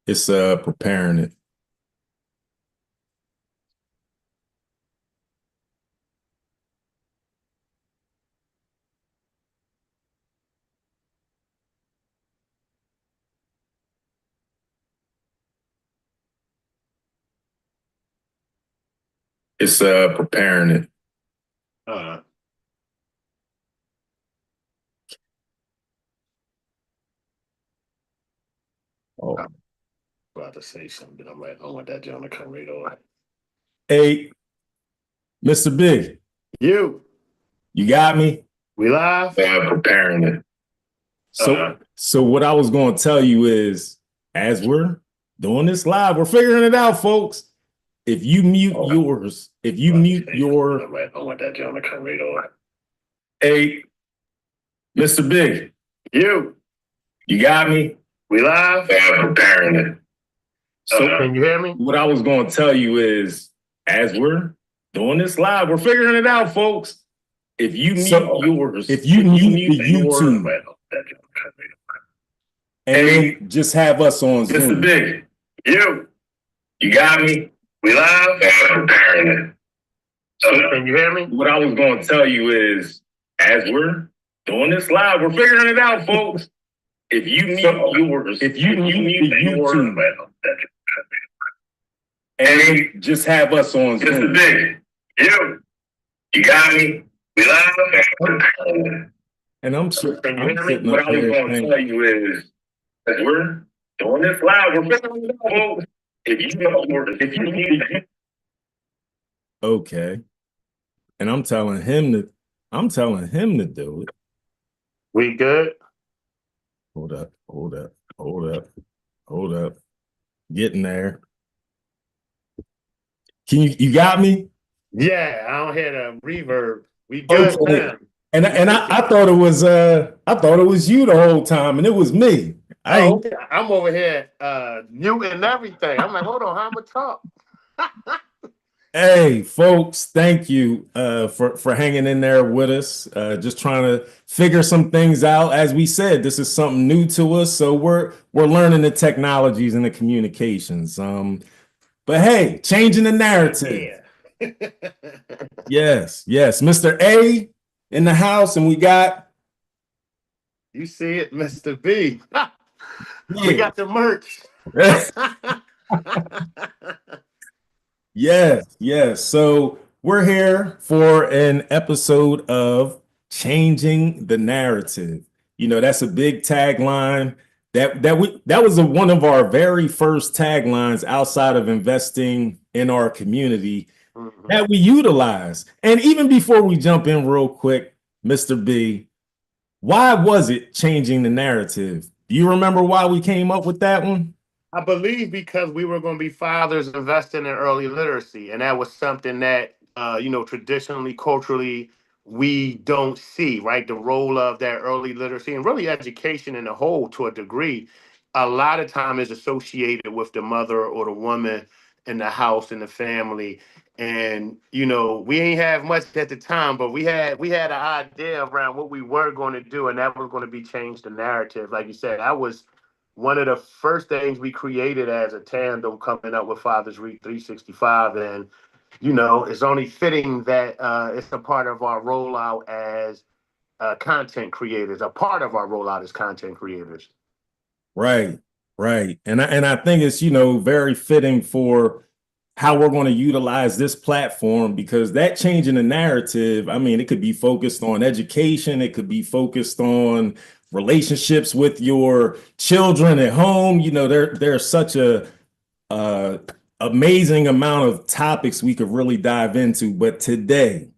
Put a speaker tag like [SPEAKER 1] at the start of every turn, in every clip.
[SPEAKER 1] It's preparing it. It's preparing it.
[SPEAKER 2] Oh, about to say something. I'm like, I want that John to come right on.
[SPEAKER 1] Hey, Mr. Big,
[SPEAKER 2] You
[SPEAKER 1] got me?
[SPEAKER 2] We live?
[SPEAKER 1] Yeah, preparing it. So what I was going to tell you is, as we're doing this live, we're figuring it out, folks. If you mute yours, if you mute your,
[SPEAKER 2] I'm like, I want that John to come right on.
[SPEAKER 1] Hey, Mr. Big,
[SPEAKER 2] You
[SPEAKER 1] got me?
[SPEAKER 2] We live?
[SPEAKER 1] Yeah, preparing it.
[SPEAKER 2] So can you hear me?
[SPEAKER 1] What I was going to tell you is, as we're doing this live, we're figuring it out, folks. If you mute yours, if you mute the YouTube, and then just have us on Zoom.
[SPEAKER 2] Mr. Big, you got me? We live?
[SPEAKER 1] Yeah, preparing it.
[SPEAKER 2] So can you hear me?
[SPEAKER 1] What I was going to tell you is, as we're doing this live, we're figuring it out, folks. If you mute yours, if you mute the YouTube, and then just have us on Zoom.
[SPEAKER 2] Mr. Big, you got me? We live?
[SPEAKER 1] And I'm sitting
[SPEAKER 2] What
[SPEAKER 1] up
[SPEAKER 2] I was going
[SPEAKER 1] here
[SPEAKER 2] to tell you is, as we're doing this live, we're figuring it out, folks. If you mute the
[SPEAKER 1] okay. And I'm telling him to do it.
[SPEAKER 2] We good?
[SPEAKER 1] Hold up. Getting there. You got me?
[SPEAKER 2] Yeah, I don't hear the reverb. We good
[SPEAKER 1] Okay.
[SPEAKER 2] now.
[SPEAKER 1] And I thought it was you the whole time, and it was me.
[SPEAKER 2] I'm over here muting everything. I'm like, hold on, how am I talk?
[SPEAKER 1] Hey, folks, thank you for hanging in there with us. Just trying to figure some things out. As we said, this is something new to us, so we're learning the technologies and the communications. But hey, changing the narrative.
[SPEAKER 2] Yeah.
[SPEAKER 1] Yes, Mr. A in the house, and we got.
[SPEAKER 2] You see it, Mr. B. We got the merch.
[SPEAKER 1] Yes. So we're here for an episode of Changing the Narrative. You know, that's a big tagline that was one of our very first taglines outside of investing in our community that we utilize. And even before we jump in real quick, Mr. B, why was it changing the narrative? Do you remember why we came up with that one?
[SPEAKER 2] I believe because we were going to be fathers investing in early literacy, and that was something that traditionally, culturally, we don't see, right? The role of that early literacy and really education in a whole, to a degree, a lot of time is associated with the mother or the woman in the house and the family. And we ain't have much at the time, but we had an idea around what we were going to do, and that was going to be change the narrative. Like you said, that was one of the first things we created as a tandem, coming up with Fathers Read 365. And, it's only fitting that it's a part of our rollout as content creators, a part of our rollout as content creators.
[SPEAKER 1] Right. And I think it's, very fitting for how we're going to utilize this platform, because that change in the narrative, I mean, it could be focused on education. It could be focused on relationships with your children at home. There's such a amazing amount of topics we could really dive into. But today,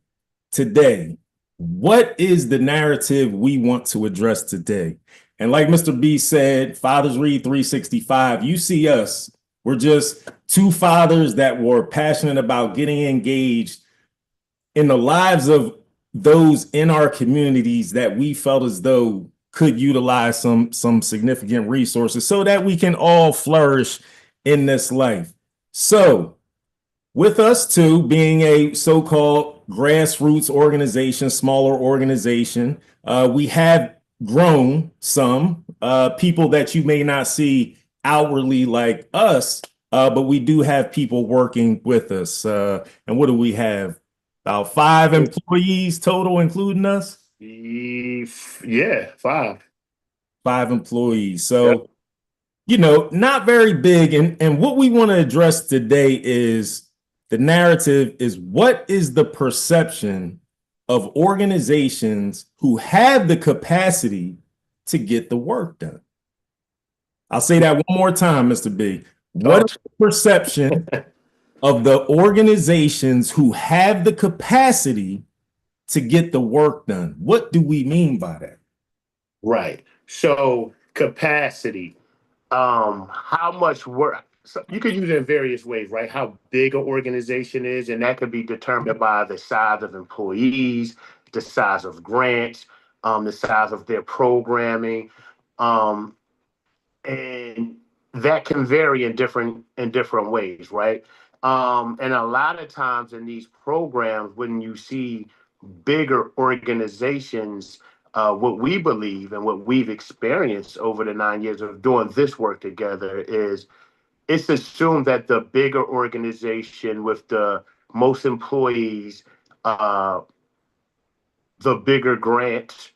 [SPEAKER 1] what is the narrative we want to address today? And like Mr. B said, Fathers Read 365, you see us. We're just two fathers that were passionate about getting engaged in the lives of those in our communities that we felt as though could utilize some significant resources so that we can all flourish in this life. So with us too, being a so-called grassroots organization, smaller organization, we have grown some people that you may not see outwardly like us, but we do have people working with us. And what do we have? About 5 employees total, including us.
[SPEAKER 2] Yeah, 5.
[SPEAKER 1] 5 employees.
[SPEAKER 2] Yep.
[SPEAKER 1] So, not very big. And what we want to address today is the narrative is what is the perception of organizations who have the capacity to get the work done? I'll say that one more time, Mr. B. What is the perception of the organizations who have the capacity to get the work done? What do we mean by that?
[SPEAKER 2] Right. So capacity, how much work, so you could use it in various ways, right? How big an organization is, and that could be determined by the size of employees, the size of grants, the size of their programming, um, and that can vary in different ways, right? And a lot of times in these programs, when you see bigger organizations, what we believe and what we've experienced over the 9 years of doing this work together is it's assumed that the bigger organization with the most employees, uh, the bigger grants,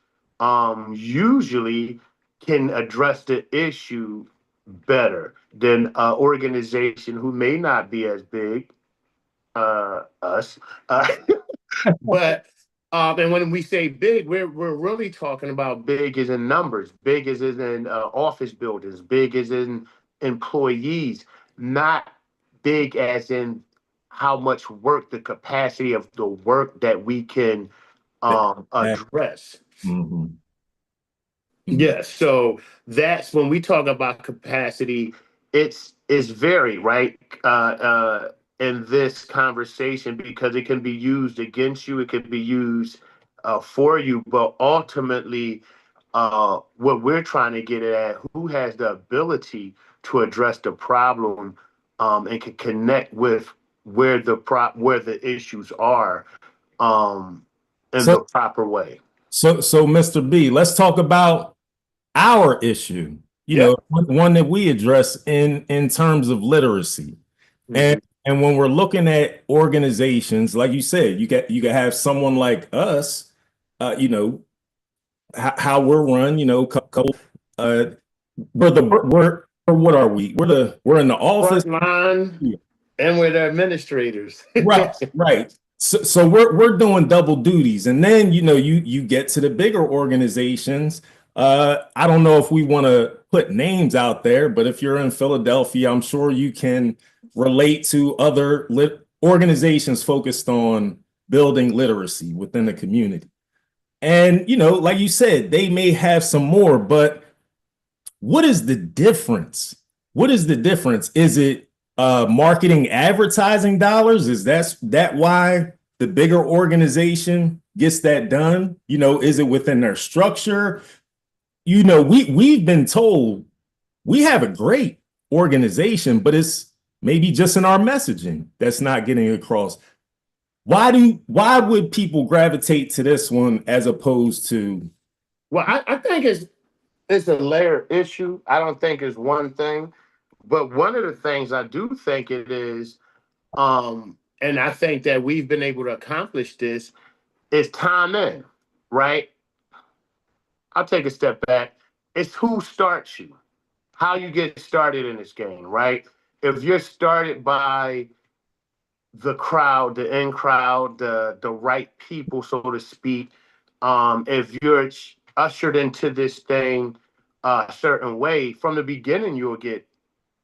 [SPEAKER 2] usually can address the issue better than an organization who may not be as big, us. But and when we say big, we're really talking about big as in numbers, big as in office buildings, big as in employees, not big as in how much work, the capacity of the work that we can address.
[SPEAKER 1] Mhm.
[SPEAKER 2] Yes, so that's when we talk about capacity, it's very right in this conversation because it can be used against you, it can be used for you, but ultimately, what we're trying to get at, who has the ability to address the problem, and can connect with where the issues are, in the
[SPEAKER 1] So,
[SPEAKER 2] proper way.
[SPEAKER 1] so Mr. B, let's talk about our issue.
[SPEAKER 2] Yep.
[SPEAKER 1] One that we address in terms of literacy.
[SPEAKER 2] Mhm.
[SPEAKER 1] And when we're looking at organizations, like you said, you can have someone like us, uh, you know, how we're run, couple, uh, we're what are we? We're in the office.
[SPEAKER 2] Front line and with administrators.
[SPEAKER 1] Right, right. So we're doing double duties, and then you get to the bigger organizations. I don't know if we want to put names out there, but if you're in Philadelphia, I'm sure you can relate to other organizations focused on building literacy within the community. And like you said, they may have some more, but what is the difference? What is the difference? Is it marketing advertising dollars? Is that why the bigger organization gets that done? Is it within their structure? We've been told we have a great organization, but it's maybe just in our messaging that's not getting across. Why would people gravitate to this one as opposed to?
[SPEAKER 2] Well, I think it's a layer issue. I don't think it's one thing, but one of the things I do think it is, and I think that we've been able to accomplish this is time in, right? I'll take a step back. It's who starts you, how you get started in this game, right? If you're started by the crowd, the in crowd, the right people, so to speak. If you're ushered into this thing a certain way from the beginning, you'll get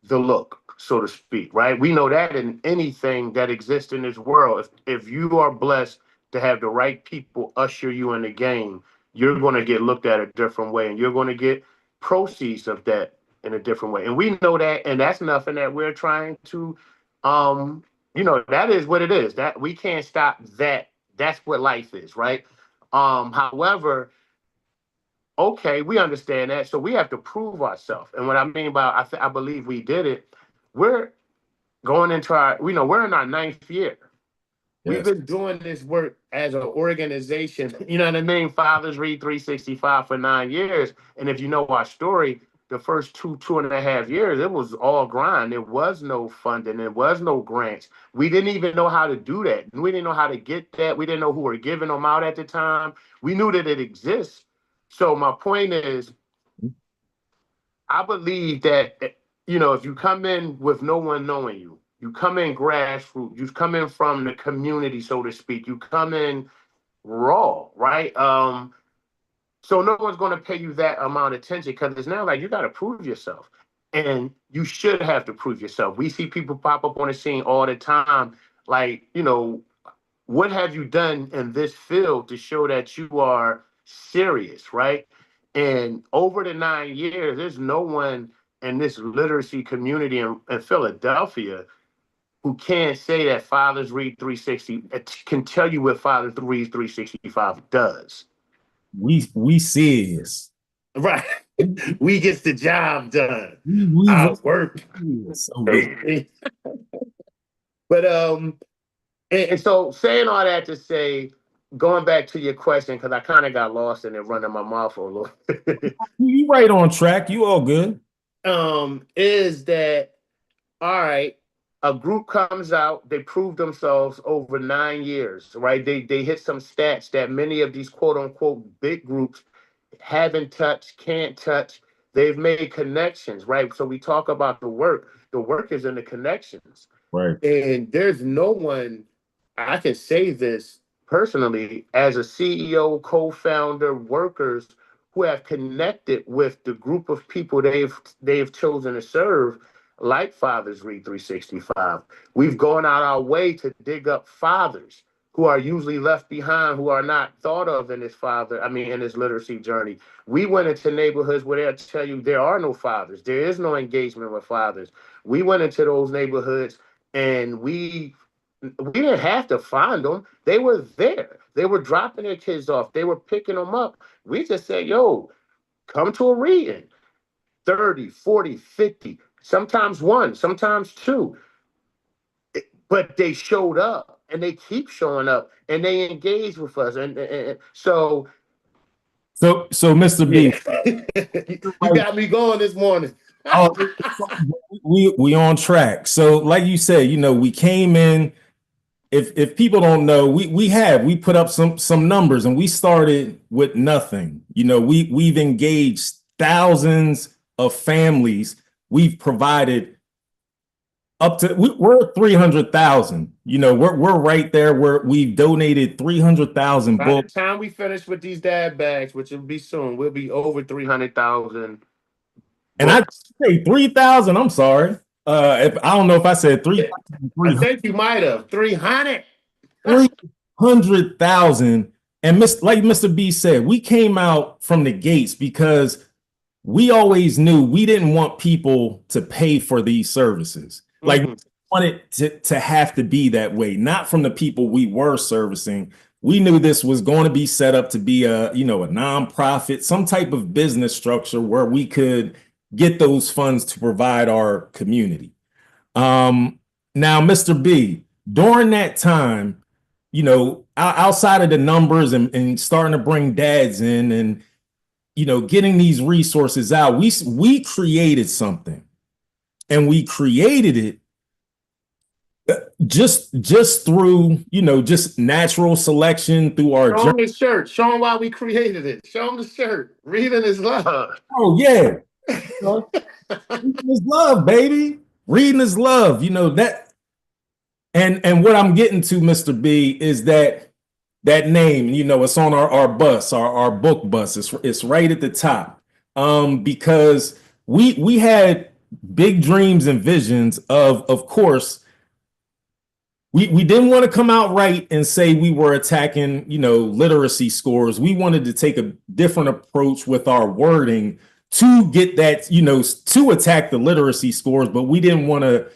[SPEAKER 2] the look, so to speak, right? We know that in anything that exists in this world, if you are blessed to have the right people usher you in the game, you're going to get looked at a different way, and you're going to get proceeds of that in a different way. And we know that, and that's nothing that we're trying to, um, that is what it is. That we can't stop that. That's what life is, right? However, okay, we understand that. So we have to prove ourselves. And what I mean by I believe we did it, we're going into we're in our ninth year. We've
[SPEAKER 1] Yes.
[SPEAKER 2] been doing this work as an organization, you know what I mean? Fathers Read 365 for 9 years. And if you know our story, the first 2.5 years, it was all grind. There was no funding. There was no grants. We didn't even know how to do that. We didn't know how to get that. We didn't know who were giving them out at the time. We knew that it exists. So my point is, I believe that, if you come in with no one knowing you, you come in grassroots, you come in from the community, so to speak, you come in raw, right? So no one's going to pay you that amount of attention because it's now like you got to prove yourself. And you should have to prove yourself. We see people pop up on the scene all the time. Like, what have you done in this field to show that you are serious, right? And over the 9 years, there's no one in this literacy community in Philadelphia who can't say that Fathers Read 360 can tell you what Fathers Read 365 does.
[SPEAKER 1] We serious.
[SPEAKER 2] Right. We get the job done. I work. But and so saying all that to say, going back to your question, because I kind of got lost in it running my mouth a little.
[SPEAKER 1] You right on track. You all good.
[SPEAKER 2] Is that all right? A group comes out, they prove themselves over 9 years, right? They hit some stats that many of these quote unquote big groups haven't touched, can't touch. They've made connections, right? So we talk about the work. The work is in the connections.
[SPEAKER 1] Right.
[SPEAKER 2] And there's no one, I can say this personally, as a CEO, co-founder, workers who have connected with the group of people they've chosen to serve, like Fathers Read 365. We've gone out our way to dig up fathers who are usually left behind, who are not thought of in this literacy journey. We went into neighborhoods where they'll tell you there are no fathers. There is no engagement with fathers. We went into those neighborhoods and we didn't have to find them. They were there. They were dropping their kids off. They were picking them up. We just said, yo, come to a reading. 30, 40, 50, sometimes one, sometimes two. But they showed up and they keep showing up and they engage with us. And so
[SPEAKER 1] Mr. B,
[SPEAKER 2] you got me going this morning.
[SPEAKER 1] Oh, we on track. So like you said, we came in. If people don't know, we put up some numbers and we started with nothing. We've engaged thousands of families. We've provided up to we're 300,000. We're right there where we've donated 300,000 books.
[SPEAKER 2] By the time we finish with these dad bags, which will be soon, we'll be over 300,000.
[SPEAKER 1] And I say 3,000. I'm sorry. I don't know if I said 3.
[SPEAKER 2] I think you might have 300.
[SPEAKER 1] 300,000. And like Mr. B said, we came out from the gates because we always knew we didn't want people to pay for these services. Like we wanted to have to be that way, not from the people we were servicing. We knew this was going to be set up to be a nonprofit, some type of business structure where we could get those funds to provide our community. Now, Mr. B, during that time, outside of the numbers and starting to bring dads in and, getting these resources out, we created something, and we created it just through, just natural selection through our
[SPEAKER 2] Show them the shirt. Show them why we created it. Show them the shirt. Reading is love.
[SPEAKER 1] Oh, yeah. Reading is love, baby. Reading is love. That. And what I'm getting to, Mr. B, is that name, it's on our bus, our book bus. It's right at the top. Because we had big dreams and visions of course, we didn't want to come out right and say we were attacking, literacy scores. We wanted to take a different approach with our wording to get that, to attack the literacy scores, but we didn't want to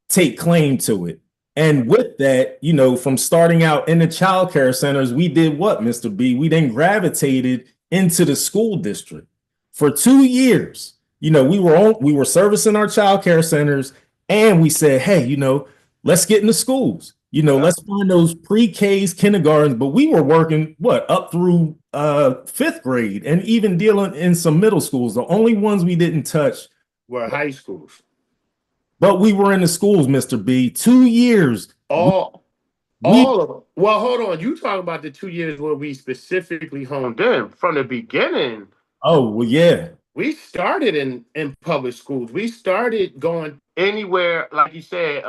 [SPEAKER 1] take claim to it. And with that, from starting out in the child care centers, we did what, Mr. B? We then gravitated into the school district for 2 years. We were servicing our child care centers, and we said, hey, let's get into schools.
[SPEAKER 2] Yeah.
[SPEAKER 1] let's find those pre-Ks, kindergartens, but we were working what up through fifth grade and even dealing in some middle schools. The only ones we didn't touch,
[SPEAKER 2] Were high schools.
[SPEAKER 1] but we were in the schools, Mr. B. 2 years.
[SPEAKER 2] All
[SPEAKER 1] We
[SPEAKER 2] of them. Well, hold on. You talking about the 2 years where we specifically honed in from the beginning.
[SPEAKER 1] oh well, yeah.
[SPEAKER 2] We started in public schools. We started going anywhere, like you said,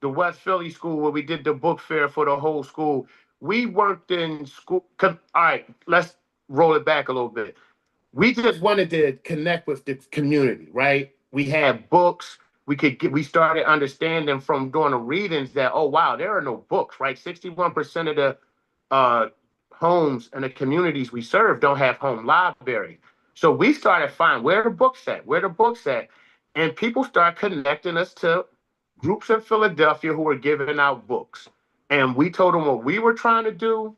[SPEAKER 2] the West Philly school where we did the book fair for the whole school. We worked in school. All right, let's roll it back a little bit. We just wanted to connect with the community, right? We had books. We started understanding from doing the readings that, oh wow, there are no books, right? 61% of the uh, homes and the communities we serve don't have home library. So we started finding where the books at, and people start connecting us to groups in Philadelphia who were giving out books. And we told them what we were trying to do.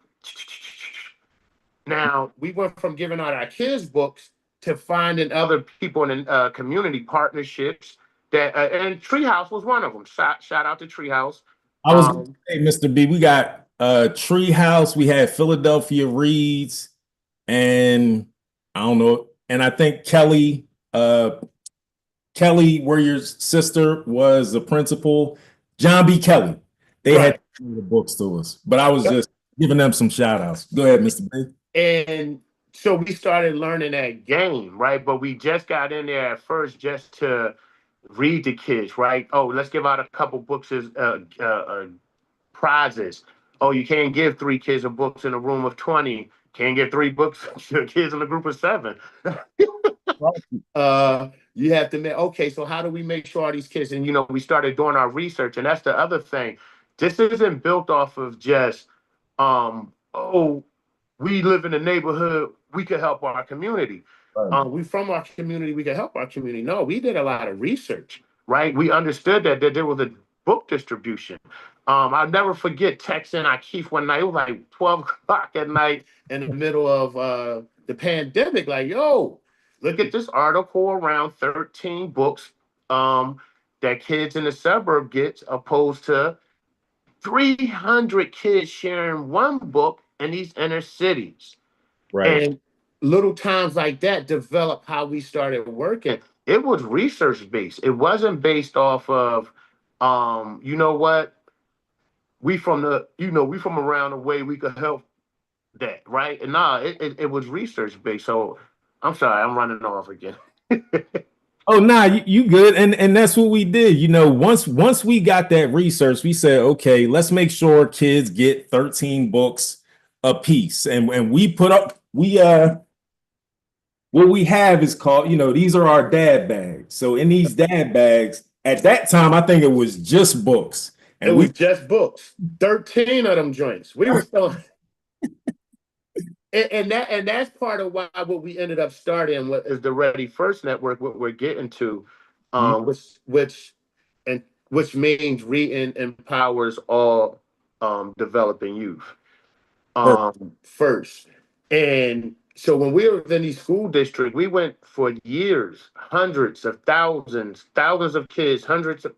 [SPEAKER 2] Now we went from giving out our kids books to finding other people in community partnerships. That and Treehouse was one of them. Shout out to Treehouse.
[SPEAKER 1] I was gonna
[SPEAKER 2] Um,
[SPEAKER 1] say, Mr. B, we got Treehouse, we had Philadelphia Reads, and I don't know, and I think Kelly, where your sister was the principal, John B. Kelly. They had
[SPEAKER 2] right.
[SPEAKER 1] the books to us, but I was just giving them some shout outs. Go ahead, Mr. B.
[SPEAKER 2] And so we started learning that game, right? But we just got in there at first just to read to kids, right? Oh, let's give out a couple books as prizes. Oh, you can't give 3 kids of books in a room of 20. Can't give 3 books to kids in a group of 7. You have to make, okay, so how do we make sure all these kids, and we started doing our research, and that's the other thing. This isn't built off of just oh, we live in a neighborhood, we could help our community.
[SPEAKER 1] Right.
[SPEAKER 2] We from our community, we can help our community. No, we did a lot of research, right? We understood that there was a book distribution. I'll never forget texting Keith one night. It was like 12 o'clock at night in the middle of the pandemic. Like, yo, look at this article around 13 books that kids in the suburb get, opposed to 300 kids sharing one book in these inner cities.
[SPEAKER 1] Right.
[SPEAKER 2] And little times like that develop how we started working. It was research based. It wasn't based off of, you know what, we from around the way, we could help that, right? And nah, it was research based. So I'm sorry, I'm running off again.
[SPEAKER 1] Oh, nah, you good. And that's what we did. Once we got that research, we said, okay, let's make sure kids get 13 books a piece. And we put up what we have is called, these are our dad bags. So in these dad bags, at that time, I think it was just books.
[SPEAKER 2] It
[SPEAKER 1] And
[SPEAKER 2] was just books. 13 of them joints. We were selling. And that's part of why what we ended up starting, what is the Ready First Network, what we're getting to, which means reading empowers all developing youth first. And so when we were in these school districts, we went for years, hundreds of thousands of kids, hundreds of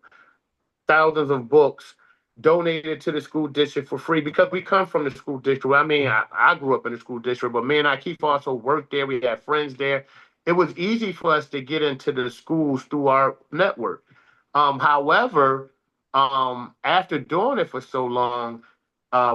[SPEAKER 2] thousands of books donated to the school district for free, because we come from the school district. I mean, I grew up in the school district, but me and Keith also worked there. We had friends there. It was easy for us to get into the schools through our network. However, after doing it for so long,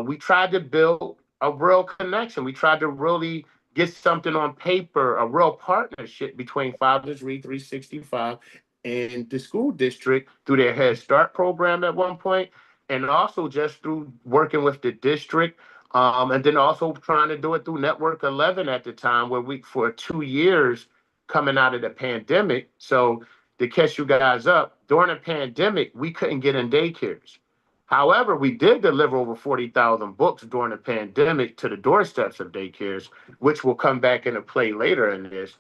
[SPEAKER 2] we tried to build a real connection. We tried to really get something on paper, a real partnership between Fathers Read 365 and the school district through their Head Start program at one point, and also just through working with the district, and then also trying to do it through Network 11 at the time, where we, for 2 years coming out of the pandemic. So to catch you guys up, during the pandemic, we couldn't get in daycares. However, we did deliver over 40,000 books during the pandemic to the doorsteps of daycares, which will come back into play later in this.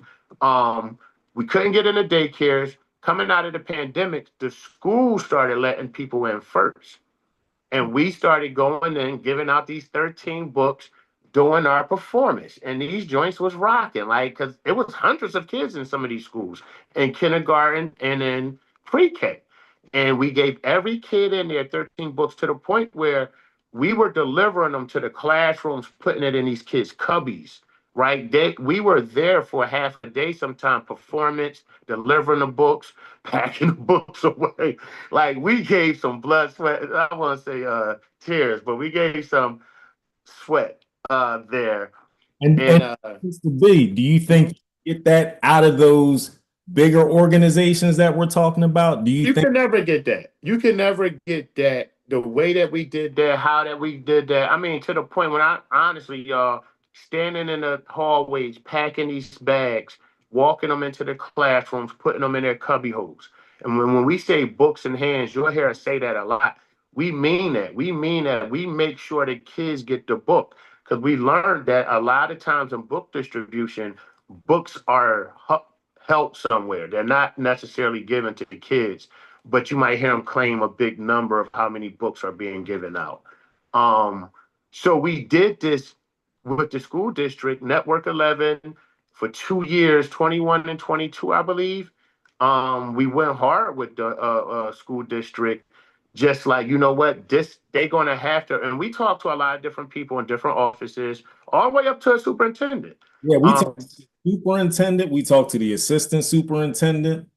[SPEAKER 2] We couldn't get into daycares. Coming out of the pandemic, the school started letting people in first. And we started going in, giving out these 13 books, doing our performance. And these joints was rocking, like, because it was hundreds of kids in some of these schools, in kindergarten and in pre-K. And we gave every kid in there 13 books to the point where we were delivering them to the classrooms, putting it in these kids' cubbies, right? We were there for half a day, sometime performance, delivering the books, packing the books away. Like we gave some blood, sweat, I want to say tears, but we gave some sweat there.
[SPEAKER 1] And
[SPEAKER 2] And
[SPEAKER 1] Mr. B, do you think you get that out of those bigger organizations that we're talking about? Do you
[SPEAKER 2] you
[SPEAKER 1] think?
[SPEAKER 2] can never get that. You can never get that the way that we did that, how that we did that. I mean, to the point when I honestly, y'all, standing in the hallways, packing these bags, walking them into the classrooms, putting them in their cubby holes. And when we say books in hands, you'll hear us say that a lot. We mean that. We mean that. We make sure that kids get the book because we learned that a lot of times in book distribution, books are held somewhere. They're not necessarily given to the kids, but you might hear them claim a big number of how many books are being given out. Um, so we did this with the school district, Network 11, for 2 years, 21 and 22, I believe. We went hard with the school district, just like, you know what, this they're gonna have to, and we talked to a lot of different people in different offices, all the way up to a superintendent.
[SPEAKER 1] Yeah, we
[SPEAKER 2] Um,
[SPEAKER 1] talked to the superintendent, we talked to the assistant superintendent,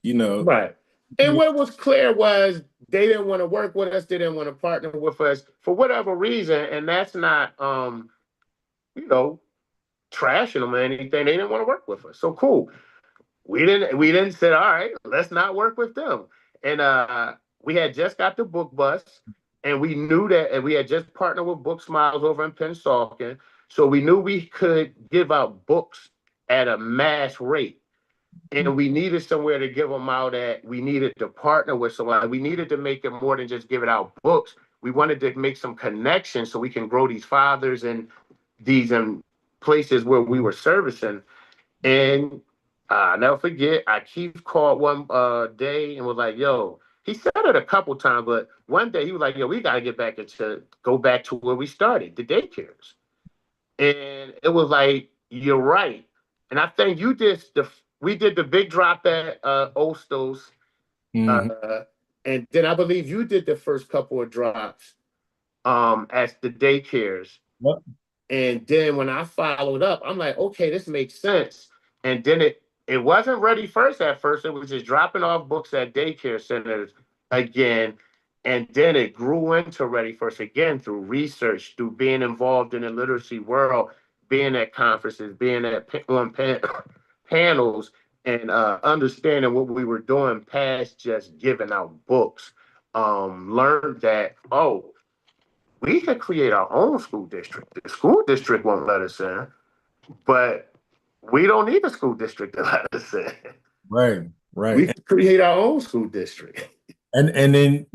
[SPEAKER 1] you know.
[SPEAKER 2] Right. And what was clear was they didn't want to work with us, they didn't want to partner with us for whatever reason. And that's not you know, trashing them or anything. They didn't want to work with us. So cool. We didn't say, all right, let's not work with them. And we had just got the book bus and we knew that, and we had just partnered with Book Smiles over in Pennsauken. So we knew we could give out books at a mass rate, and we needed somewhere to give them out at. We needed to partner with someone. We needed to make it more than just giving out books. We wanted to make some connections so we can grow these fathers and these places where we were servicing. And I never forget, I Keith called one day and was like, yo, he said it a couple times, but one day he was like, yo, we got to go back to where we started, the daycares. And it was like, you're right. And I think we did the big drop at Ostos.
[SPEAKER 1] Mhm.
[SPEAKER 2] And then I believe you did the first couple of drops at the daycares.
[SPEAKER 1] Yep.
[SPEAKER 2] And then when I followed up, I'm like, okay, this makes sense. And then it wasn't Ready First at first. It was just dropping off books at daycare centers again. And then it grew into Ready First again through research, through being involved in the literacy world, being at conferences, being at panels, and understanding what we were doing past just giving out books. Learned that, oh, we could create our own school district. The school district won't let us in, but we don't need a school district to let us in.
[SPEAKER 1] Right,
[SPEAKER 2] We
[SPEAKER 1] right.
[SPEAKER 2] can create our own school district.
[SPEAKER 1] And then,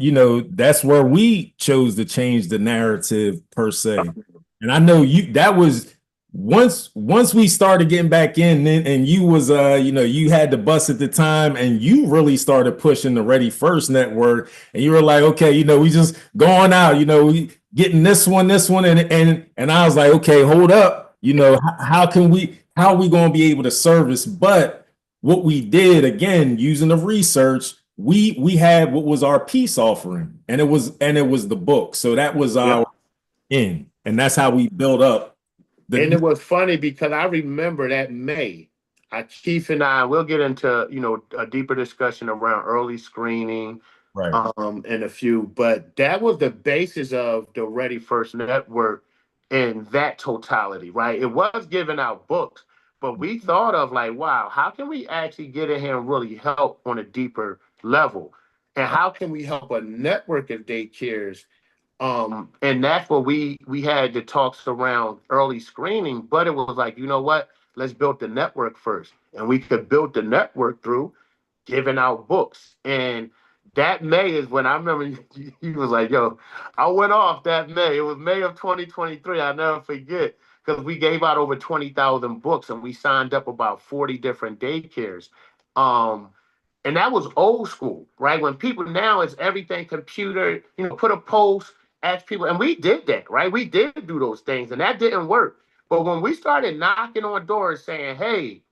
[SPEAKER 1] that's where we chose to change the narrative per se. And I know that was once we started getting back in, and you was you had the bus at the time, and you really started pushing the Ready First network, and you were like, okay, we just going out, we getting this one, and I was like, okay, hold up, how are we going to be able to service? But what we did, again, using the research, we had what was our peace offering, and it was the book. So that was our in, and that's how we built up
[SPEAKER 2] And
[SPEAKER 1] the
[SPEAKER 2] it was funny because I remember that May, Keith and I, we'll get into, a deeper discussion around early screening,
[SPEAKER 1] right.
[SPEAKER 2] and a few, but that was the basis of the Ready First Network in that totality, right? It was giving out books, but we thought of like, wow, how can we actually get in here and really help on a deeper level? And how can we help a network of daycares? And that's what we had the talks around early screening, but it was like, you know what? Let's build the network first. And we could build the network through giving out books. And that May is when I remember he was like, yo, I went off that May. It was May of 2023. I'll never forget because we gave out over 20,000 books and we signed up about 40 different daycares. Um, and that was old school, right? When people now it's everything computer, put a post, ask people, and we did that, right? We did do those things, and that didn't work. But when we started knocking on doors saying, hey,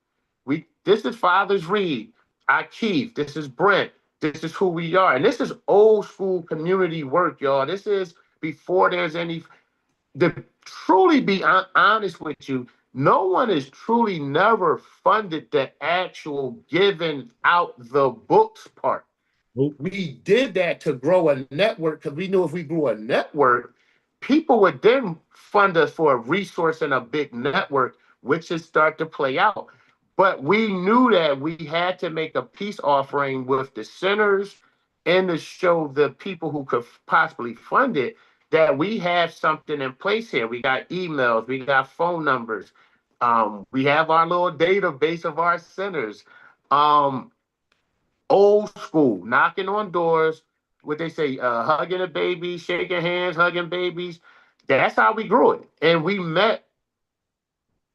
[SPEAKER 2] this is Fathers Read, I Keith, this is Brent, This is who we are. And this is old school community work, y'all. This is before there's any, to truly be honest with you, no one has truly never funded the actual giving out the books part.
[SPEAKER 1] Nope.
[SPEAKER 2] We did that to grow a network because we knew if we grew a network, people would then fund us for a resource and a big network, which is start to play out. But we knew that we had to make a peace offering with the centers and to show the people who could possibly fund it that we have something in place here. We got emails, we got phone numbers, we have our little database of our centers. Old school, knocking on doors, what they say, hugging a baby, shaking hands, hugging babies. That's how we grew it. And we met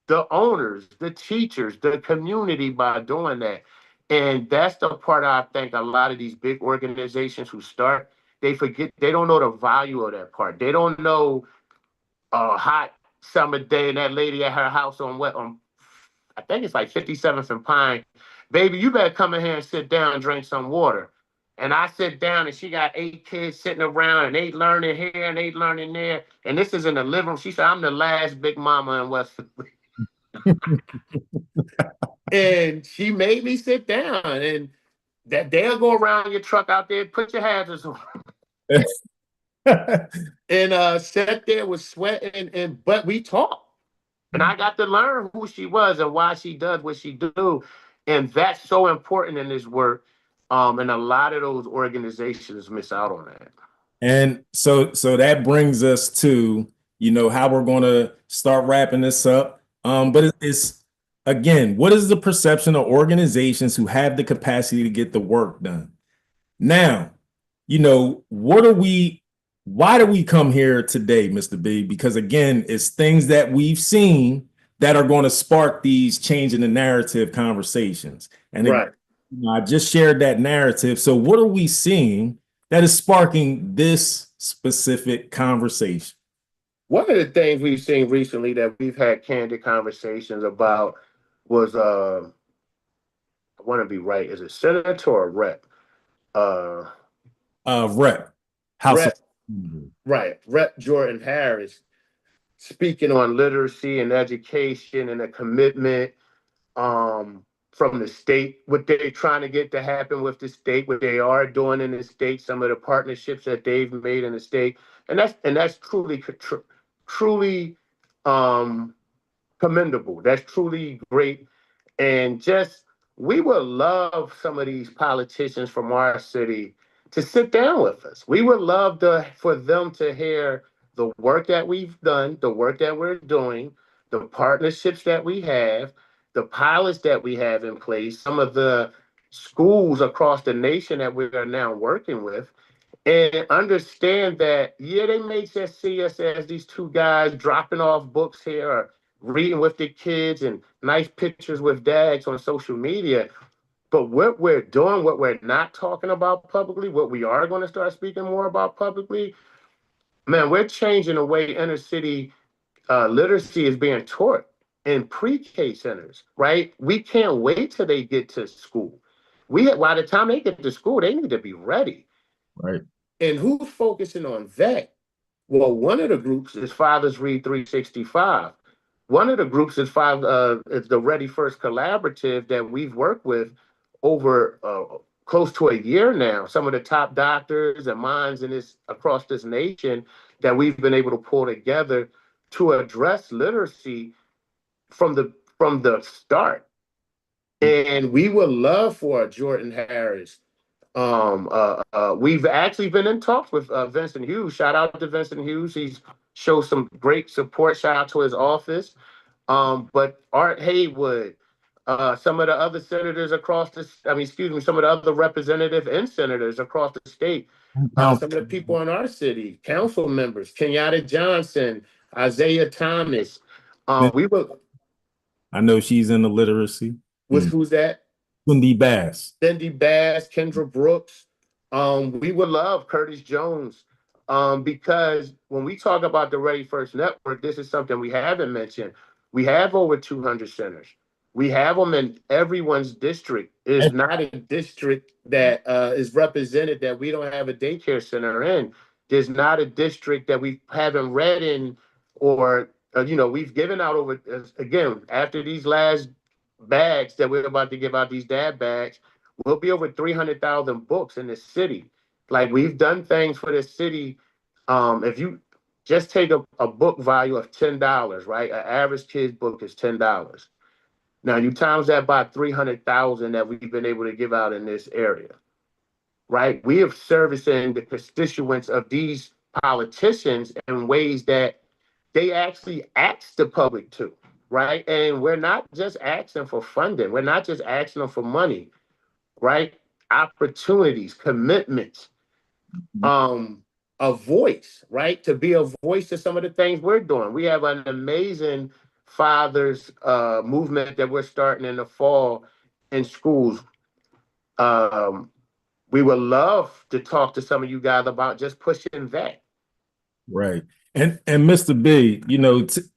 [SPEAKER 2] the owners, the teachers, the community by doing that. And that's the part I think a lot of these big organizations who start, they forget, they don't know the value of that part. They don't know a hot summer day and that lady at her house on what, on I think it's like 57th and Pine. Baby, you better come in here and sit down and drink some water. And I sit down and she got 8 kids sitting around and they learning here and they learning there. And this is in the living room. She said, I'm the last big mama in West Philly. And she made me sit down and that they'll go around your truck out there, put your hazards on. And sat there with sweating and but we talked. And I got to learn who she was and why she does what she do. And that's so important in this work. And a lot of those organizations miss out on that.
[SPEAKER 1] And so that brings us to, how we're going to start wrapping this up. But it's again, what is the perception of organizations who have the capacity to get the work done? Now, why do we come here today, Mr. B? Because again, it's things that we've seen that are going to spark these change in the narrative conversations. And
[SPEAKER 2] right.
[SPEAKER 1] I just shared that narrative. So what are we seeing that is sparking this specific conversation?
[SPEAKER 2] One of the things we've seen recently that we've had candid conversations about was I want to be right, is it senator or rep?
[SPEAKER 1] Rep. House
[SPEAKER 2] Rep.
[SPEAKER 1] of
[SPEAKER 2] Right. Rep Jordan Harris speaking on literacy and education and a commitment from the state, what they're trying to get to happen with the state, what they are doing in the state, some of the partnerships that they've made in the state. And that's truly commendable. That's truly great. And just we would love some of these politicians from our city to sit down with us. We would love for them to hear the work that we've done, the work that we're doing, the partnerships that we have, the pilots that we have in place, some of the schools across the nation that we are now working with, and understand that, yeah, they may just see us as these two guys dropping off books here or reading with the kids and nice pictures with dads on social media. But what we're doing, what we're not talking about publicly, what we are going to start speaking more about publicly, man, we're changing the way inner city literacy is being taught in pre-K centers, right? We can't wait till they get to school. By the time they get to school, they need to be ready.
[SPEAKER 1] Right.
[SPEAKER 2] And who's focusing on that? Well, one of the groups is Fathers Read 365. One of the groups is the Ready First Collaborative that we've worked with over close to a year now. Some of the top doctors and minds across this nation that we've been able to pull together to address literacy from the start. And we would love for Jordan Harris. We've actually been in talks with Vincent Hughes. Shout out to Vincent Hughes. He's showed some great support. Shout out to his office. But Art Haywood, some of the other senators some of the other representatives and senators across the state, some of the people in our city, council members, Kenyatta Johnson, Isaiah Thomas.
[SPEAKER 1] I know she's in the literacy.
[SPEAKER 2] Who's that?
[SPEAKER 1] Cindy Bass,
[SPEAKER 2] Kendra Brooks. We would love Curtis Jones. Because when we talk about the Ready First Network, this is something we haven't mentioned. We have over 200 centers. We have them in everyone's district. It's not a district that is represented that we don't have a daycare center in. There's not a district that we haven't read in, or we've given out over again after these last bags that we're about to give out, these dad bags, we'll be over 300,000 books in the city. Like, we've done things for the city. If you just take a book value of $10, right? An average kid's book is $10. Now you times that by 300,000 that we've been able to give out in this area, right? We are servicing the constituents of these politicians in ways that they actually ask the public to, right? And we're not just asking for funding. We're not just asking them for money, right? Opportunities, commitments, a voice, right? To be a voice to some of the things we're doing. We have an amazing fathers movement that we're starting in the fall in schools. We would love to talk to some of you guys about just pushing that.
[SPEAKER 1] Right. And Mr. B,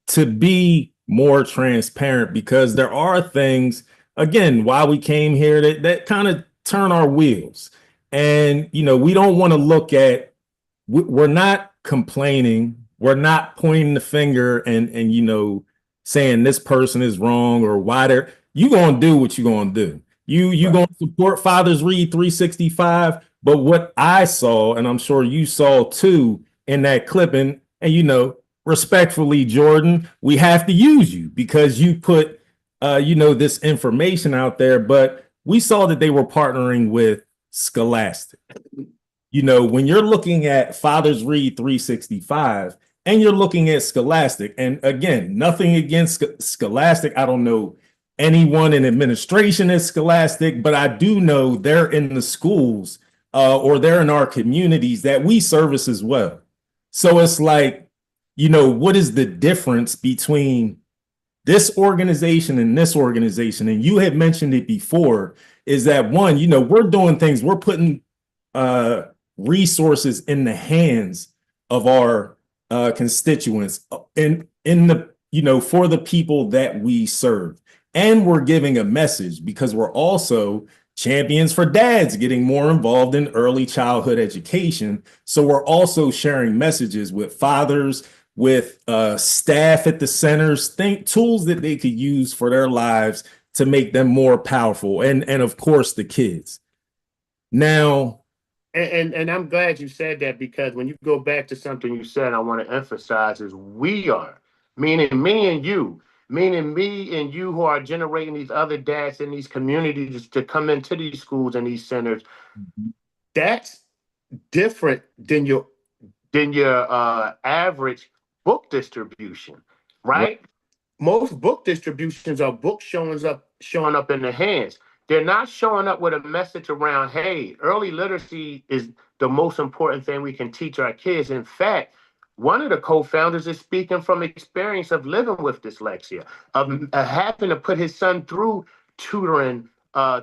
[SPEAKER 1] to be more transparent, because there are things, again, while we came here that kind of turn our wheels. And, we don't want to look at, we're not complaining, we're not pointing the finger and saying this person is wrong or why you're going to do what you're going to do. You're going to support Fathers Read 365. But what I saw, and I'm sure you saw too in that clip, and respectfully, Jordan, we have to use you because you put, this information out there. But we saw that they were partnering with Scholastic. When you're looking at Fathers Read 365 and you're looking at Scholastic, and again, nothing against Scholastic. I don't know anyone in administration at Scholastic, but I do know they're in the schools or they're in our communities that we service as well. So it's like, what is the difference between this organization and this organization? And you had mentioned it before, is that one, we're doing things, we're putting resources in the hands of our constituents in the for the people that we serve. And we're giving a message because we're also champions for dads getting more involved in early childhood education. So we're also sharing messages with fathers, with staff at the centers, tools that they could use for their lives to make them more powerful, and of course the kids. Now,
[SPEAKER 2] and I'm glad you said that, because when you go back to something you said, I want to emphasize is we are, meaning me and you, meaning me and you who are generating these other dads in these communities to come into these schools and these centers. That's different than your average book distribution, right? Most book distributions are books showing up in the hands. They're not showing up with a message around, hey, early literacy is the most important thing we can teach our kids. In fact, one of the co-founders is speaking from experience of living with dyslexia, of having to put his son through tutoring,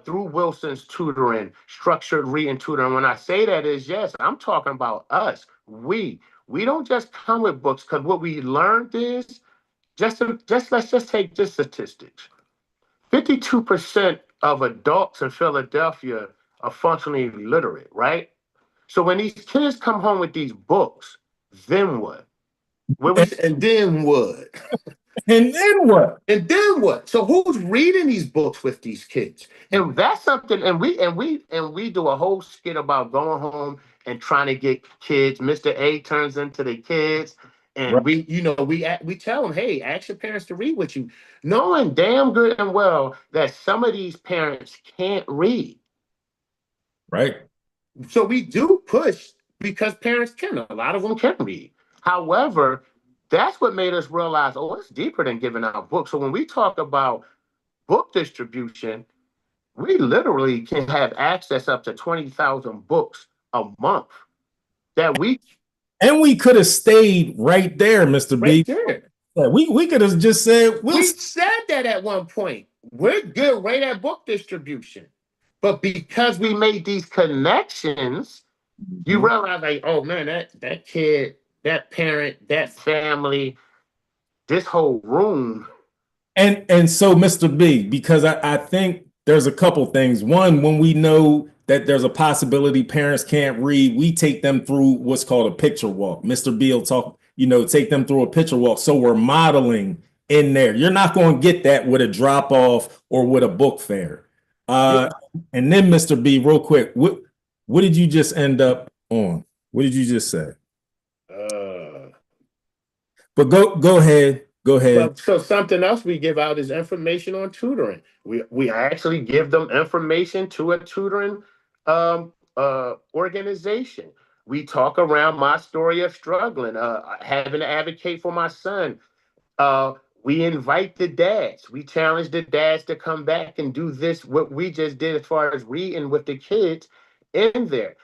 [SPEAKER 2] through Wilson's tutoring, structured reading tutoring. When I say that is, yes, I'm talking about us. We don't just come with books, because what we learned is, let's just take this statistics. 52% of adults in Philadelphia are functionally illiterate, right? So when these kids come home with these books, then what? And then what?
[SPEAKER 1] And then what?
[SPEAKER 2] And then what? So who's reading these books with these kids? And that's something. And we do a whole skit about going home and trying to get kids. Mr. A turns into the kids, and we tell them, hey, ask your parents to read with you, knowing damn good and well that some of these parents can't read.
[SPEAKER 1] Right.
[SPEAKER 2] So we do push because parents can. A lot of them can read. However, that's what made us realize, oh, it's deeper than giving out books. So when we talk about book distribution, we literally can have access up to 20,000 books a month that we.
[SPEAKER 1] And we could have stayed right there, Mr.
[SPEAKER 2] Right
[SPEAKER 1] B.
[SPEAKER 2] there.
[SPEAKER 1] We could have just said,
[SPEAKER 2] we said that at one point. We're good right at book distribution. But because we made these connections, you realize, like, oh man, that kid, that parent, that family, this whole room
[SPEAKER 1] And so, Mr. B, because I think there's a couple things. One, when we know that there's a possibility parents can't read, we take them through what's called a picture walk. Mr. B will talk, take them through a picture walk. So we're modeling in there. You're not going to get that with a drop off or with a book fair.
[SPEAKER 2] Yeah.
[SPEAKER 1] Uh, and then, Mr. B, real quick, what did you just end up on? What did you just say?
[SPEAKER 2] Uh,
[SPEAKER 1] But go ahead. Go ahead.
[SPEAKER 2] But so something else we give out is information on tutoring. We actually give them information to a tutoring organization. We talk around my story of struggling, having to advocate for my son. Uh, we invite the dads. We challenge the dads to come back and do this, what we just did as far as reading with the kids in there.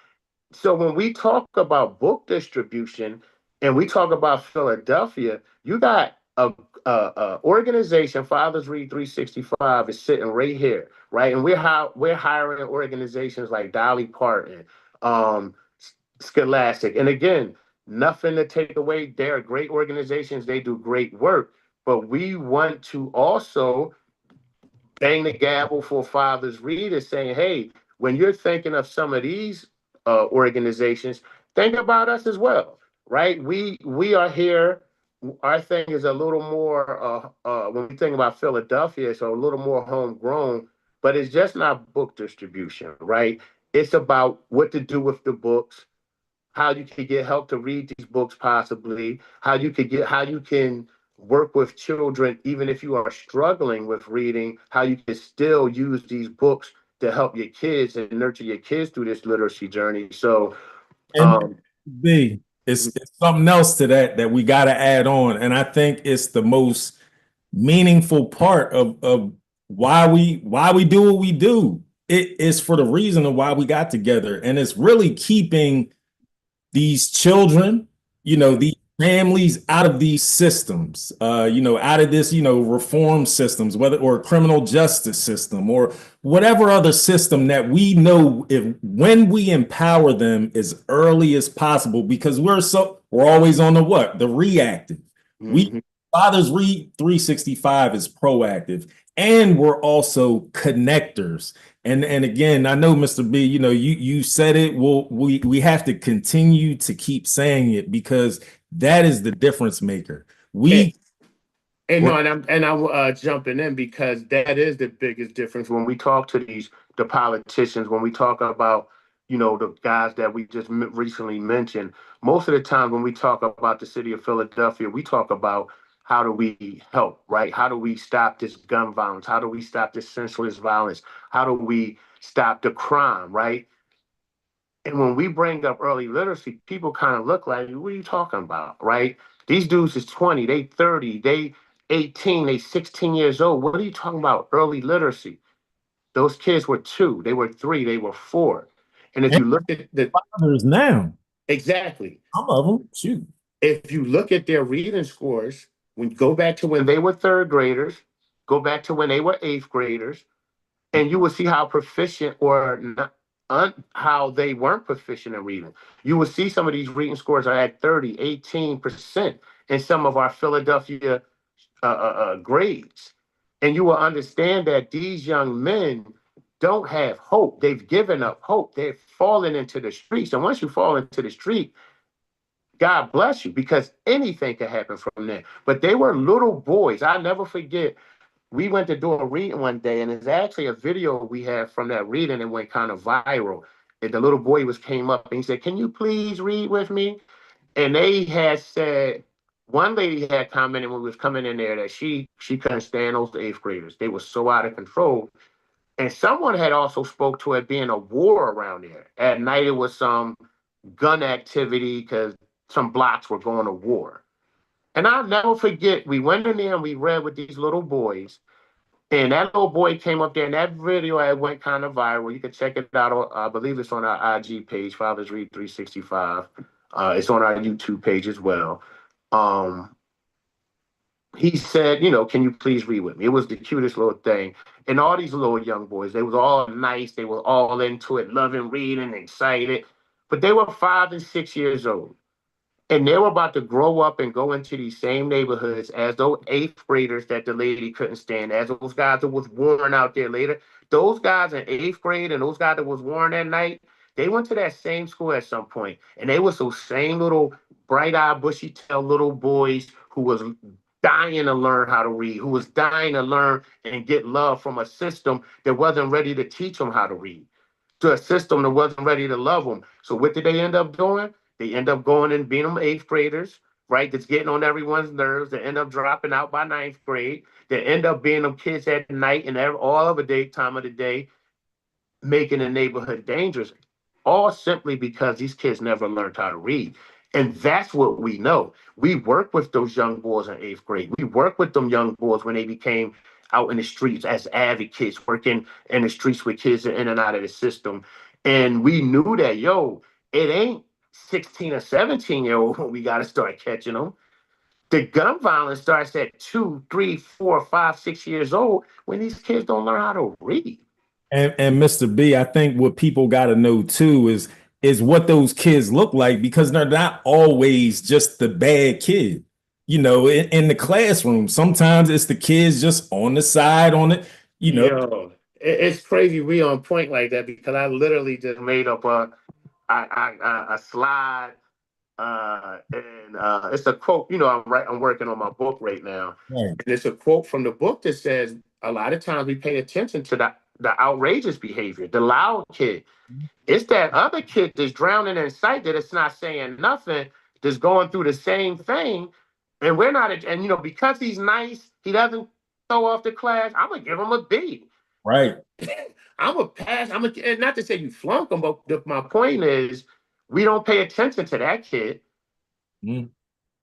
[SPEAKER 2] So when we talk about book distribution and we talk about Philadelphia, you got a organization, Fathers Read 365, is sitting right here, right? And we're hiring organizations like Dolly Parton, um, Scholastic, and again, nothing to take away. They're great organizations; they do great work. But we want to also bang the gavel for Fathers Read is saying, hey, when you're thinking of some of these organizations, think about us as well, right? We are here. Our thing is a little more when we think about Philadelphia, it's a little more homegrown, but it's just not book distribution, right? It's about what to do with the books, how you can get help to read these books possibly, how you can work with children even if you are struggling with reading, how you can still use these books to help your kids and nurture your kids through this literacy journey. So
[SPEAKER 1] And
[SPEAKER 2] um
[SPEAKER 1] B, it's something else to that we got to add on, and I think it's the most meaningful part of why we do what we do. It is for the reason of why we got together, and it's really keeping these children, these families out of these systems, out of this, reform systems, whether or criminal justice system or whatever other system that we know if when we empower them as early as possible, because we're always on the reactive. We
[SPEAKER 2] mhm.
[SPEAKER 1] Fathers Read 365 is proactive, and we're also connectors. And again, I know, Mr. B, you said it. We have to continue to keep saying it because that is the difference maker.
[SPEAKER 2] and,
[SPEAKER 1] We
[SPEAKER 2] and
[SPEAKER 1] were
[SPEAKER 2] no, and I'm jumping in because that is the biggest difference when we talk to the politicians, when we talk about the guys that we just recently mentioned. Most of the time when we talk about the city of Philadelphia, we talk about how do we help, right? How do we stop this gun violence? How do we stop this senseless violence? How do we stop the crime, right? And when we bring up early literacy, people kind of look like, what are you talking about, right? These dudes is 20, they 30, they 18, they 16 years old. What are you talking about early literacy? Those kids were two, they were three, they were four. And if you look at the
[SPEAKER 1] fathers now.
[SPEAKER 2] exactly,
[SPEAKER 1] Some of them, shoot.
[SPEAKER 2] if you look at their reading scores, when you go back to when they were third graders, go back to when they were eighth graders, and you will see how proficient or not, how they weren't proficient in reading. You will see some of these reading scores are at 30, 18% in some of our Philadelphia grades. And you will understand that these young men don't have hope. They've given up hope. They've fallen into the streets. And once you fall into the street, God bless you, because anything can happen from there. But they were little boys. I never forget, we went to do a reading one day, and there's actually a video we have from that reading that went kind of viral. And the little boy came up and he said, "Can you please read with me?" And they had said, one lady had commented when we was coming in there that she couldn't stand those eighth graders. They were so out of control. And someone had also spoke to it being a war around there. At night, it was some gun activity because some blocks were going to war. And I'll never forget, we went in there and we read with these little boys. And that little boy came up there, and that video had went kind of viral. You can check it out. I believe it's on our IG page, Fathers Read 365. It's on our YouTube page as well. Um, he said, can you please read with me? It was the cutest little thing. And all these little young boys, they was all nice. They were all into it, loving reading, excited. But they were 5 and 6 years old. And they were about to grow up and go into these same neighborhoods as those eighth graders that the lady couldn't stand, as those guys that was worn out there later. Those guys in eighth grade and those guys that was worn that night, they went to that same school at some point, and they was those same little bright-eyed, bushy-tailed little boys who was dying to learn how to read, who was dying to learn and get love from a system that wasn't ready to teach them how to read, to a system that wasn't ready to love them. So what did they end up doing? They end up going and being them eighth graders, right? That's getting on everyone's nerves. They end up dropping out by ninth grade. They end up being them kids at night and all of the day time of the day, making the neighborhood dangerous, all simply because these kids never learned how to read. And that's what we know. We work with those young boys in eighth grade. We work with them young boys when they became out in the streets as advocates, working in the streets with kids in and out of the system. And we knew that, yo, it ain't 16 or 17-year-old when we got to start catching them. The gun violence starts at 2, 3, 4, 5, 6 years old when these kids don't learn how to read.
[SPEAKER 1] And Mr. B, I think what people got to know too is what those kids look like, because they're not always just the bad kid. You know, in the classroom, sometimes it's the kids just on the side on it. You know,
[SPEAKER 2] Yo, it's crazy we on point like that because I literally just made up a slide, and it's a quote. You know, I'm working on my book right now,
[SPEAKER 1] right,
[SPEAKER 2] and it's a quote from the book that says a lot of times we pay attention to the outrageous behavior, the loud kid. It's that other kid that's drowning in sight that it's not saying nothing, that's going through the same thing, and we're not. And because he's nice, he doesn't throw off the class. I'm gonna give him a B.
[SPEAKER 1] right.
[SPEAKER 2] I'm a pass. Not to say you flunk him, but my point is we don't pay attention to that kid.
[SPEAKER 1] Mm,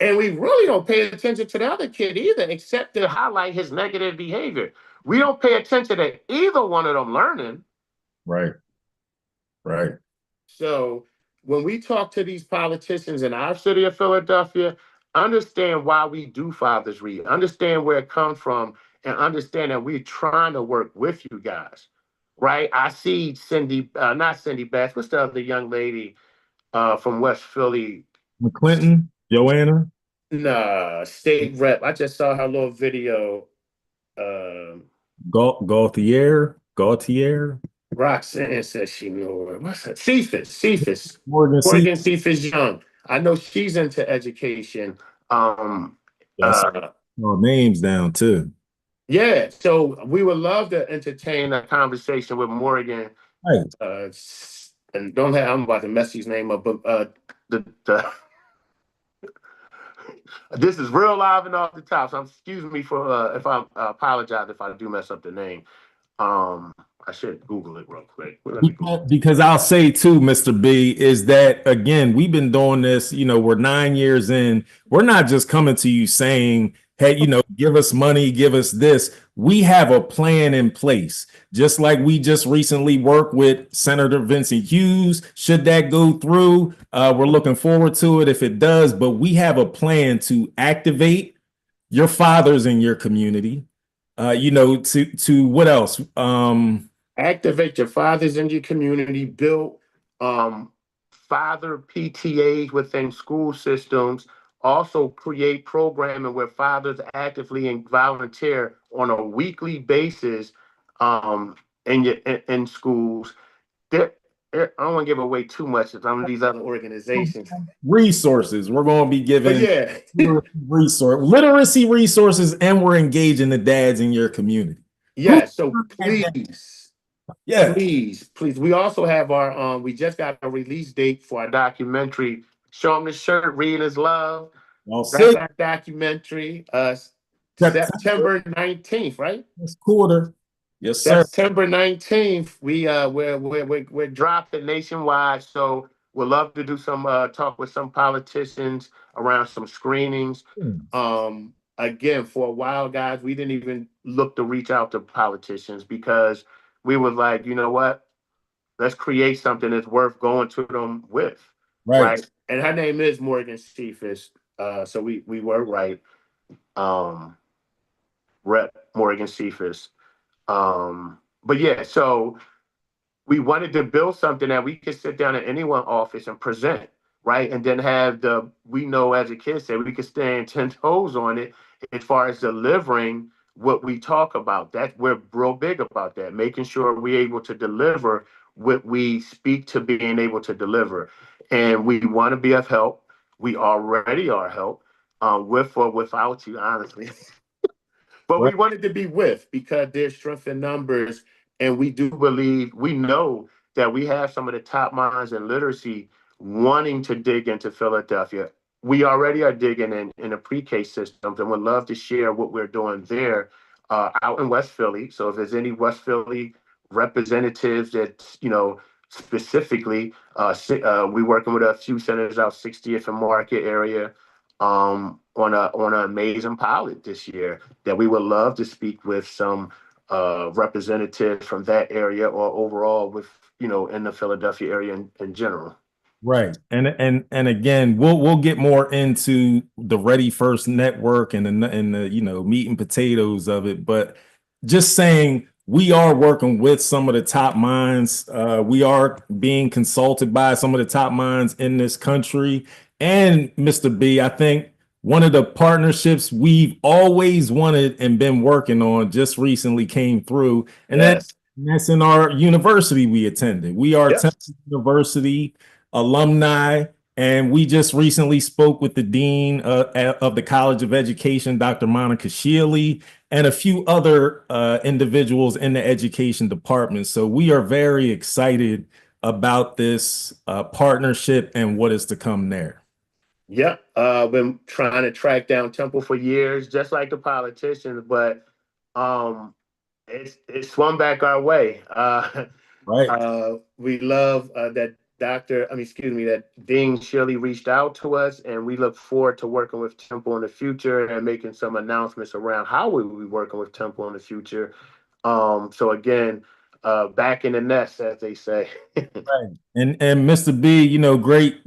[SPEAKER 2] And we really don't pay attention to the other kid either, except to highlight his negative behavior. We don't pay attention to either one of them learning.
[SPEAKER 1] right, right.
[SPEAKER 2] So when we talk to these politicians in our city of Philadelphia, understand why we do Fathers Read, understand where it comes from, and understand that we're trying to work with you guys. Right? I see Cindy, not Cindy Bass, what's the other young lady from West Philly?
[SPEAKER 1] McClinton, Joanna,
[SPEAKER 2] Nah, state rep. I just saw her little video. Um,
[SPEAKER 1] Gaultier,
[SPEAKER 2] Roxanne says she knew her. What's that? Cephas.
[SPEAKER 1] Morgan C.
[SPEAKER 2] Morgan Cephas Young. I know she's into education. Um,
[SPEAKER 1] Yes,
[SPEAKER 2] uh,
[SPEAKER 1] names down too.
[SPEAKER 2] yeah, so we would love to entertain a conversation with Morgan.
[SPEAKER 1] Right.
[SPEAKER 2] And don't have, I'm about to mess his name up, but the this is real live and off the top. So excuse me for if I apologize if I do mess up the name. I should Google it real quick. Let me Google.
[SPEAKER 1] Because I'll say too, Mr. B, is that again, we've been doing this, we're 9 years in. We're not just coming to you saying, hey, give us money, give us this. We have a plan in place. Just like we just recently worked with Senator Vincent Hughes. Should that go through, we're looking forward to it if it does, but we have a plan to activate your fathers in your community. To what else?
[SPEAKER 2] Activate your fathers in your community, build father PTAs within school systems, also create programming where fathers actively and volunteer on a weekly basis in schools. There, I don't want to give away too much of some of these other organizations.
[SPEAKER 1] Resources. We're going to be
[SPEAKER 2] But
[SPEAKER 1] giving
[SPEAKER 2] yeah,
[SPEAKER 1] literacy resources, and we're engaging the dads in your community.
[SPEAKER 2] yeah. So please.
[SPEAKER 1] Yeah.
[SPEAKER 2] Please. We also have we just got a release date for our documentary, Show 'em the Shirt, Read Is Love. That's our documentary, September 19th, right?
[SPEAKER 1] This quarter. Yes, sir.
[SPEAKER 2] September 19th, we're dropping nationwide. So we'd love to do some talk with some politicians around some screenings. Again, for a while, guys, we didn't even look to reach out to politicians because we was like, you know what? Let's create something that's worth going to them with. Right. And her name is Morgan Cephas. So we were right. Rep Morgan Cephas. But yeah, so we wanted to build something that we could sit down in anyone's office and present. right? And then have we know as a kid said, we could stand 10 toes on it as far as delivering what we talk about. That we're real big about that, making sure we're able to deliver what we speak to being able to deliver. And we want to be of help. We already are help, with or without you, honestly. But
[SPEAKER 1] Right.
[SPEAKER 2] we wanted to be with because there's strength in numbers, and we do believe we know that we have some of the top minds in literacy wanting to dig into Philadelphia. We already are digging in a pre-K system, and would love to share what we're doing there out in West Philly. So if there's any West Philly representatives that specifically, we working with a few centers out 60th and Market area on an amazing pilot this year that we would love to speak with some representatives from that area or overall with in the Philadelphia area in general.
[SPEAKER 1] Right. And again, we'll get more into the Ready First network and the meat and potatoes of it, but just saying we are working with some of the top minds. We are being consulted by some of the top minds in this country. And Mr. B, I think one of the partnerships we've always wanted and been working on just recently came through, and
[SPEAKER 2] Yes.
[SPEAKER 1] that's in our university we attended. We are
[SPEAKER 2] Yep.
[SPEAKER 1] Temple University alumni, and we just recently spoke with the dean of the College of Education, Dr. Monica Shealy, and a few other individuals in the education department. So we are very excited about this partnership and what is to come there.
[SPEAKER 2] Yep. Been trying to track down Temple for years, just like the politicians, but it swung back our way.
[SPEAKER 1] Right.
[SPEAKER 2] We love that that Dean Shirley reached out to us, and we look forward to working with Temple in the future and making some announcements around how we will be working with Temple in the future. So again, back in the nest, as they say.
[SPEAKER 1] Right. And Mr. B,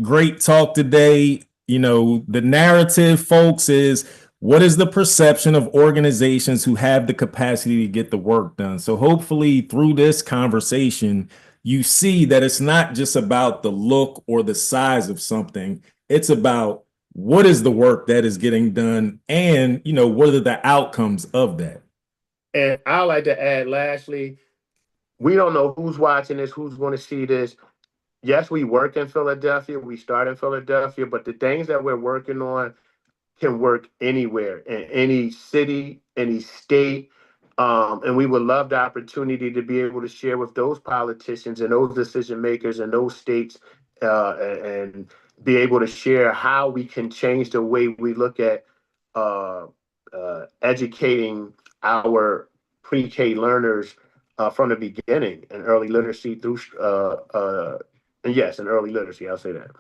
[SPEAKER 1] great talk today. The narrative, folks, is what is the perception of organizations who have the capacity to get the work done? So hopefully through this conversation, you see that it's not just about the look or the size of something. It's about what is the work that is getting done and, what are the outcomes of that?
[SPEAKER 2] And I like to add, lastly, we don't know who's watching this, who's going to see this. Yes, we work in Philadelphia, we start in Philadelphia, but the things that we're working on can work anywhere, in any city, any state. And we would love the opportunity to be able to share with those politicians and those decision makers in those states, and be able to share how we can change the way we look at educating our pre-K learners from the beginning and early literacy through, and yes, and early literacy. I'll say that.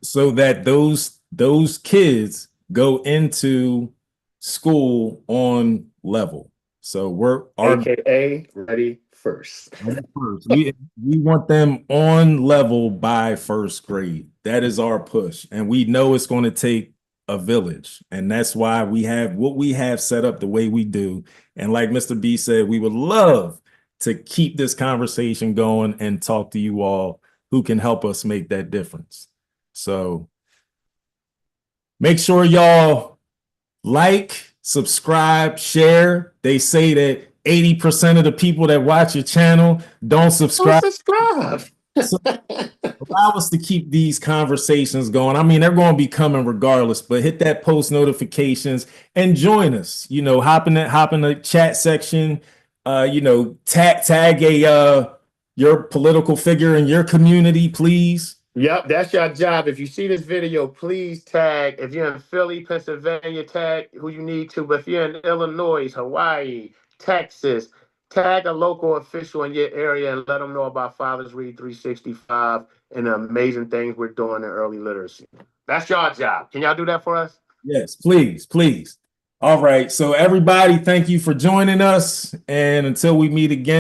[SPEAKER 1] So that those kids go into school on level. So we're
[SPEAKER 2] AKA ready first.
[SPEAKER 1] we want them on level by first grade. That is our push. And we know it's going to take a village. And that's why we have what we have set up the way we do. And like Mr. B said, we would love to keep this conversation going and talk to you all who can help us make that difference. So make sure y'all like, subscribe, share. They say that 80% of the people that watch your channel don't subscribe. So allow us to keep these conversations going. I mean, they're going to be coming regardless, but hit that post notifications and join us. Hop in the chat section. Tag your political figure in your community, please.
[SPEAKER 2] Yep, that's your job. If you see this video, please tag. If you're in Philly, Pennsylvania, tag who you need to. But if you're in Illinois, Hawaii, Texas, tag a local official in your area and let them know about Fathers Read 365 and the amazing things we're doing in early literacy. That's your job. Can y'all do that for us?
[SPEAKER 1] Yes, please, please. All right. So everybody, thank you for joining us. And until we meet again.